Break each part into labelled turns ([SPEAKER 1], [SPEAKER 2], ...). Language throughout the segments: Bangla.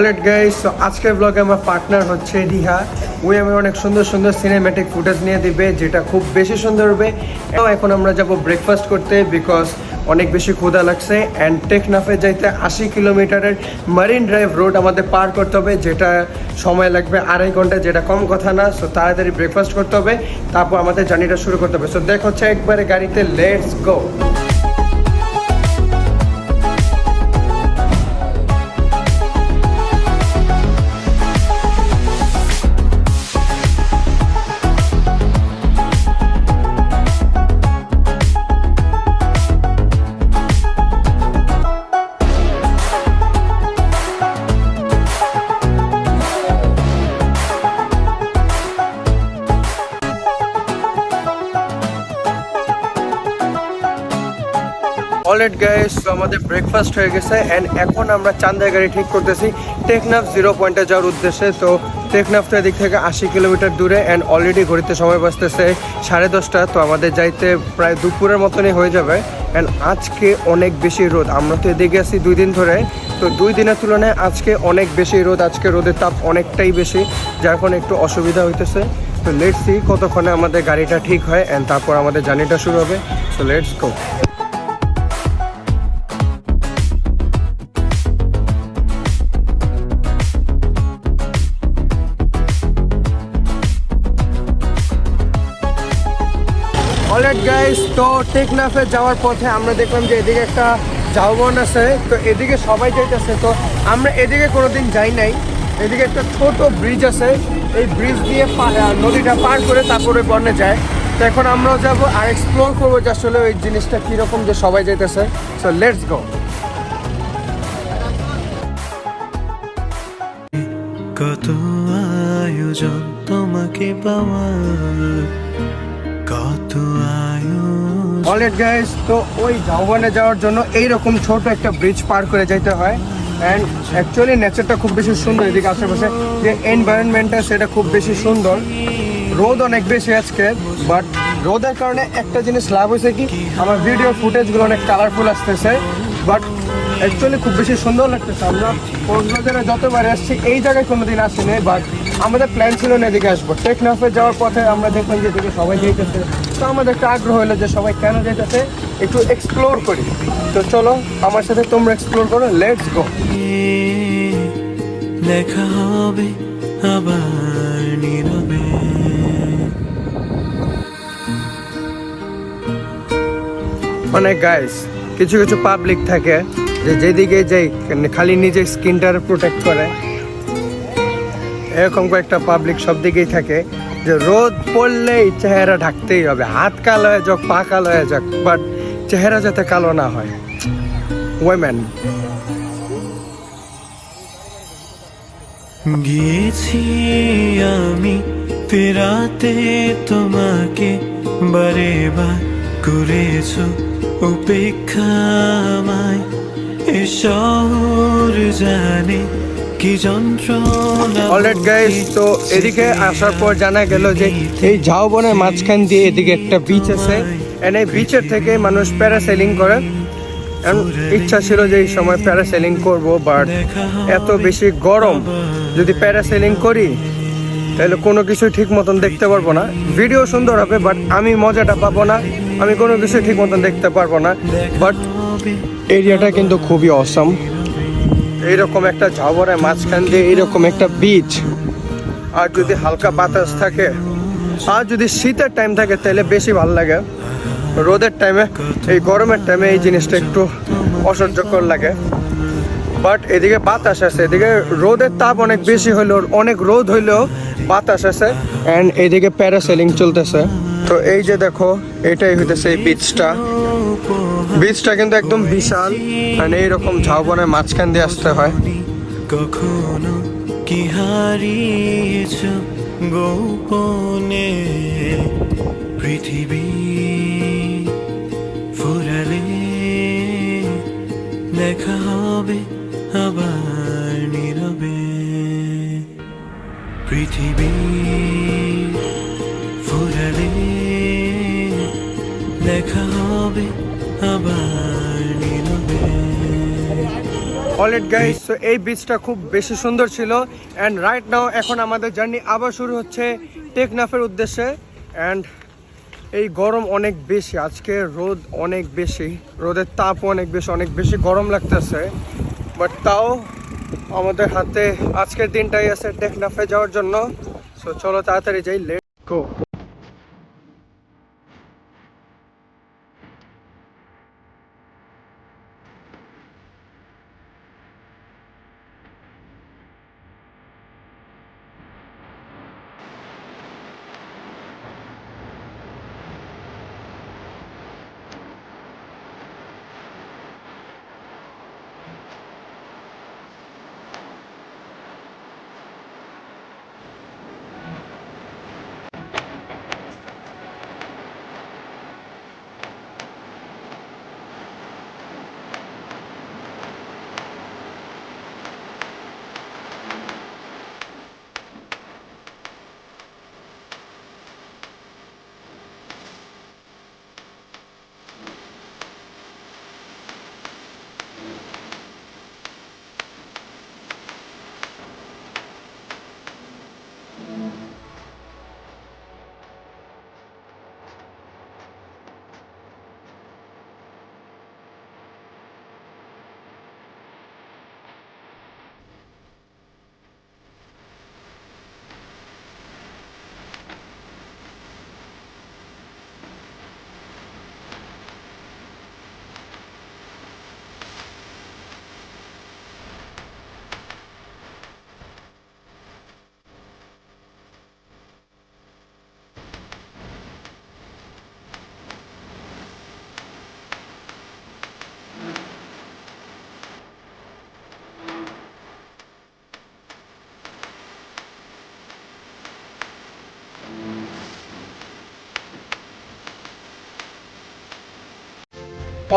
[SPEAKER 1] অলরাইট গাইস, তো আজকের ব্লগে আমার পার্টনার হচ্ছে রিহা। ওই আমার অনেক সুন্দর সুন্দর সিনেম্যাটিক ফুটেজ নিয়ে দিবে, যেটা খুব বেশি সুন্দর হবে। এখন আমরা যাব ব্রেকফাস্ট করতে, বিকজ অনেক বেশি ক্ষুধা লাগছে। অ্যান্ড টেকনাফে যাইতে 80 কিলোমিটারের মারিন ড্রাইভ রোড আমাদের পার করতে হবে, যেটা সময় লাগবে 2.5 ঘন্টা, যেটা কম কথা না। সো তাড়াতাড়ি ব্রেকফাস্ট করতে হবে, তারপর আমাদের জার্নিটা শুরু করতে হবে। সো দেখ হচ্ছে একবারে গাড়িতে, লেটস গো। অলরাইট গাইস, তো আমাদের ব্রেকফাস্ট হয়ে গেছে অ্যান্ড এখন আমরা চান্দাই গাড়ি ঠিক করতেছি টেকনাফ 0 পয়েন্টে যাওয়ার উদ্দেশ্যে। তো টেকনাফ তো এদিক থেকে 80 কিলোমিটার দূরে অ্যান্ড অলরেডি ঘড়িতে সময় বাঁচতেছে 10:30। তো আমাদের যাইতে প্রায় দুপুরের মতনই হয়ে যাবে। অ্যান্ড আজকে অনেক বেশি রোদ, আমরা তো এদিকে আছি 2 দিন ধরে, তো 2 দিনের তুলনায় আজকে অনেক বেশি রোদ। আজকে রোদের তাপ অনেকটাই বেশি, যার ফলে একটু অসুবিধা হইতেছে। তো লেটস সি কতক্ষণে আমাদের গাড়িটা ঠিক হয় অ্যান্ড তারপর আমাদের জার্নিটা শুরু হবে। So let's go. Alright guys, তো টেকনাফে যাওয়ার পথে আমরা দেখলাম যে এদিকে একটা ঝাউবন আছে, তো এদিকে সবাই যাইতেছে। তো আমরা এদিকে কোনোদিন যাই নাই। এদিকে একটা ছোট ব্রিজ আছে, এই ব্রিজ দিয়ে নদীটা পার করে তারপরে বনে যায়। তো এখন আমরাও যাবো আর এক্সপ্লোর করবো যে আসলে ওই জিনিসটা কীরকম, যে সবাই যাইতেছে। So let's go.
[SPEAKER 2] কত আয়োজন তোমাকে পাওয়ার, কত আয়োজন।
[SPEAKER 1] অলরাইট গাইস, তো ওই ঝাউবনে যাওয়ার জন্য এইরকম ছোট একটা ব্রিজ পার করে যাইতে হয়। অ্যান্ড অ্যাকচুয়ালি নেচারটা খুব বেশি সুন্দর, এদিকে আশেপাশে যে এনভায়রনমেন্টটা সেটা খুব বেশি সুন্দর। রোদ অনেক বেশি আজকে, বাট রোদের কারণে একটা জিনিস লাভ হয়েছে কি, আমার ভিডিও ফুটেজগুলো অনেক কালারফুল আসতেছে। বাট অ্যাকচুয়ালি খুব বেশি সুন্দর লাগতেছে। আমরা কক্সবাজারে যতবার আসছি এই জায়গায় কোনোদিন আসিনি, বাট আমাদের প্ল্যান ছিল না এদিকে আসবো। টেকনাফে যাওয়ার পথে আমরা দেখলাম যে এদিকে সবাই যাইতেছে, তো আমাদের একটা আগ্রহ হলো যে সবাই কেন যাইতেছে, একটু এক্সপ্লোর করি। তো চলো আমার সাথে তোমরা এক্সপ্লোর করো, লেটস গো।
[SPEAKER 2] দেখা হবে আবার নীরবে।
[SPEAKER 1] মানে গাইস, কিছু কিছু পাবলিক থাকে যে যেদিকে যাই খালি নিজের স্কিনটার প্রোটেক্ট করে। এরকম কয়েকটা পাবলিক সব দিকেই থাকে যে রোদ পড়লেই চেহারা ঢাকতেই হবে, হাত কালো হয়ে যাক, পা কালো হয়ে যাক, বাট চেহারা যাতে কালো না হয়। ওয়েম্যান
[SPEAKER 2] গিয়েছি আমি ফেরাতে তোমাকে, বারে বার করেছো উপেক্ষা আমায়। এ শহর জানে কি যন্ত্রণা।
[SPEAKER 1] অলরাইট গাইস, তো এদিকে আসার পর জানা গেল যে এই ঝাউবনের মাঝখান দিয়ে এদিকে একটা বিচ আছে, এন্ড এই বিচের থেকে মানুষ প্যারাসেলিং করে। ইচ্ছা ছিল যে এই সময় প্যারাসেলিং করব, বাট এত বেশি গরম, যদি প্যারাসেলিং করি তাহলে কোনো কিছু ঠিক মতন দেখতে পারবো না। ভিডিও সুন্দর হবে, বাট আমি মজাটা পাবো না, আমি কোনো কিছু ঠিক মতন দেখতে পারবো না। বাট এরিয়াটা কিন্তু খুবই অসম। এইরকম একটা ঝাউবনের মাঝখান দিয়ে এইরকম একটা বিচ, আর যদি হালকা বাতাস থাকে, আর যদি শীতের টাইম থাকে তাহলে বেশি ভালো লাগে। রোদের টাইমে, এই গরমের টাইমে এই জিনিসটা একটু অসহ্যকর লাগে। বাট এদিকে বাতাস আছে, এদিকে রোদের তাপ অনেক বেশি হইলেও, অনেক রোদ হইলেও বাতাস আছে। অ্যান্ড এইদিকে প্যারাসেলিং চলতেছে। তো এই যে দেখো, এটাই হইতেছে এই বিচটা। বিচটা কিন্তু একদম বিশাল, আর এইরকম ঝাউবনের মাঝখান দিয়ে আসতে হয়।
[SPEAKER 2] কখনো কি হারিয়েছ গোপনে, পৃথিবী ফুরালে দেখা হবে আবার নীরবে। পৃথিবী ফুরালে দেখা হবে আবার নীরবে।
[SPEAKER 1] অলরাইট গাইস, সো এই বিচটা খুব বেশি সুন্দর ছিল অ্যান্ড রাইট নাও এখন আমাদের জার্নি আবার শুরু হচ্ছে টেকনাফের উদ্দেশ্যে। অ্যান্ড এই গরম অনেক বেশি, আজকে রোদ অনেক বেশি, রোদের তাপও অনেক বেশি গরম লাগতেছে। বাট তাও আমাদের হাতে আজকের দিনটাই আছে টেকনাফে যাওয়ার জন্য। সো চলো তাড়াতাড়ি যাই, let's go.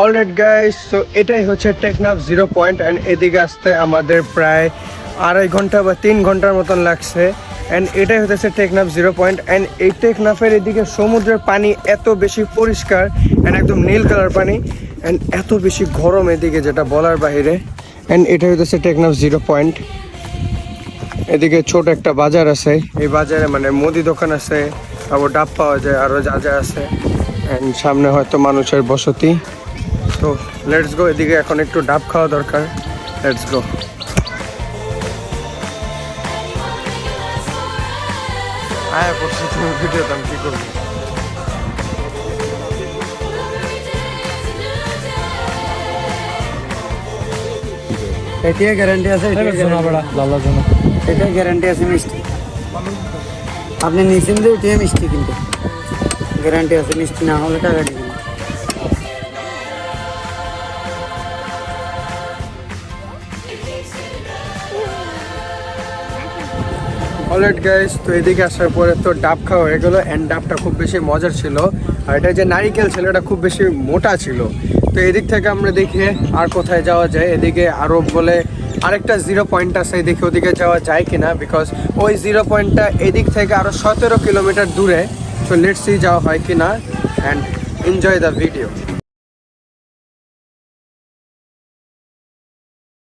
[SPEAKER 1] Alright guys, so এটাই হচ্ছে টেকনাফ 0 পয়েন্ট অ্যান্ড এদিকে আসতে আমাদের প্রায় 2.5 ঘন্টা বা 3 ঘন্টার মতন লাগছে। অ্যান্ড এটাই হচ্ছে টেকনাফ 0 পয়েন্ট অ্যান্ড এই টেকনাফের এদিকে সমুদ্রের পানি এত বেশি পরিষ্কার অ্যান্ড একদম নীল কালার পানি অ্যান্ড এত বেশি গরম এদিকে যেটা বলার বাহিরে। অ্যান্ড এটা হচ্ছে টেকনাফ 0 পয়েন্ট। এদিকে ছোট একটা বাজার আছে, এই বাজারে মানে মুদি দোকান আছে, তারপর ডাব পাওয়া যায়, আরও যা যা আছে। অ্যান্ড সামনে হয়তো মানুষের বসতি। তো লেটস গো, এদিকে এখন একটু ডাব খাওয়া দরকার, লেটস গো। আয়া পড়ছি, তুমি ভিডিও দাম কি করবো।
[SPEAKER 3] এটা গ্যারান্টি আছে, এটা গ্যারান্টি আছে মিষ্টি। আপনি নিশ্চিন্ত যে এটা মিষ্টি, কিন্তু গ্যারান্টি আছে, মিষ্টি না হলে টাকা দিবেন।
[SPEAKER 1] অলরাইট গাইস, তো এদিকে আসার পরে তো ডাব খাওয়া হয়ে গেলো অ্যান্ড ডাবটা খুব বেশি মজার ছিল। আর এটা যে নারিকেল ছিল এটা খুব বেশি মোটা ছিল। তো এদিক থেকে আমরা দেখি আর কোথায় যাওয়া যায়, এদিকে আরও বলে আরেকটা 0 পয়েন্ট আছে, দেখি ওদিকে যাওয়া যায় কিনা, বিকজ ওই 0 পয়েন্টটা এদিক থেকে আরও 17 কিলোমিটার দূরে। তো লেটস সি যাওয়া হয় কিনা অ্যান্ড এনজয় দ্য ভিডিও।